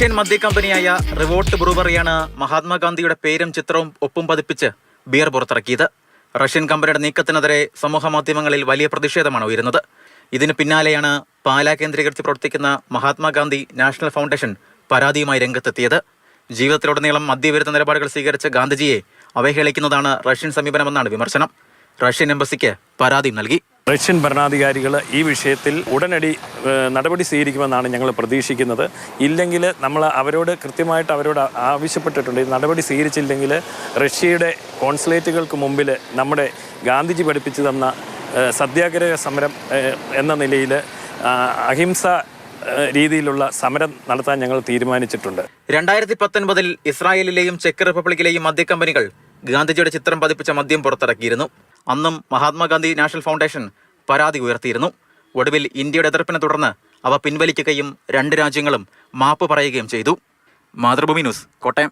Russian മദ്യ കമ്പനിയായ Revolt ബ്രൂവറിയാണ് മഹാത്മാഗാന്ധിയുടെ പേരും ചിത്രവും ഒപ്പും പതിപ്പിച്ച് ബിയർ പുറത്തിറക്കിയത്. റഷ്യൻ കമ്പനിയുടെ നീക്കത്തിനെതിരെ സമൂഹ മാധ്യമങ്ങളിൽ വലിയ പ്രതിഷേധമാണ് ഉയരുന്നത്. ഇതിന് പിന്നാലെയാണ് പാലാ കേന്ദ്രീകരിച്ച് പ്രവർത്തിക്കുന്ന മഹാത്മാഗാന്ധി നാഷണൽ ഫൗണ്ടേഷൻ പരാതിയുമായി രംഗത്തെത്തിയത്. ജീവിതത്തിലുടനീളം മദ്യവിരുദ്ധ നിലപാടുകൾ സ്വീകരിച്ച ഗാന്ധിജിയെ അവഹേളിക്കുന്നതാണ് റഷ്യൻ സമീപനമെന്നാണ് വിമർശനം. റഷ്യൻ എംബസിക്ക് പരാതിയും നൽകി. റഷ്യൻ ഭരണാധികാരികൾ ഈ വിഷയത്തിൽ ഉടനടി നടപടി സ്വീകരിക്കുമെന്നാണ് ഞങ്ങൾ പ്രതീക്ഷിക്കുന്നത്. ഇല്ലെങ്കിൽ നമ്മൾ കൃത്യമായിട്ട് അവരോട് ആവശ്യപ്പെട്ടിട്ടുണ്ട്. നടപടി സ്വീകരിച്ചില്ലെങ്കിൽ റഷ്യയുടെ കോൺസുലേറ്റുകൾക്ക് മുമ്പിൽ നമ്മുടെ ഗാന്ധിജി പഠിപ്പിച്ചു തന്ന സത്യാഗ്രഹ സമരം എന്ന നിലയിൽ അഹിംസ രീതിയിലുള്ള സമരം നടത്താൻ ഞങ്ങൾ തീരുമാനിച്ചിട്ടുണ്ട്. 2019 ഇസ്രായേലിലെയും ചെക്ക് റിപ്പബ്ലിക്കിലെയും മദ്യ കമ്പനികൾ ഗാന്ധിജിയുടെ ചിത്രം പതിപ്പിച്ച മദ്യം പുറത്തിറക്കിയിരുന്നു. അന്നും മഹാത്മാഗാന്ധി നാഷണൽ ഫൗണ്ടേഷൻ പരാതി ഉയർത്തിയിരുന്നു. ഒടുവിൽ ഇന്ത്യയുടെ എതിർപ്പിനെ തുടർന്ന് അവ പിൻവലിക്കുകയും രണ്ട് രാജ്യങ്ങളും മാപ്പ് പറയുകയും ചെയ്തു. മാതൃഭൂമി ന്യൂസ്, കോട്ടയം.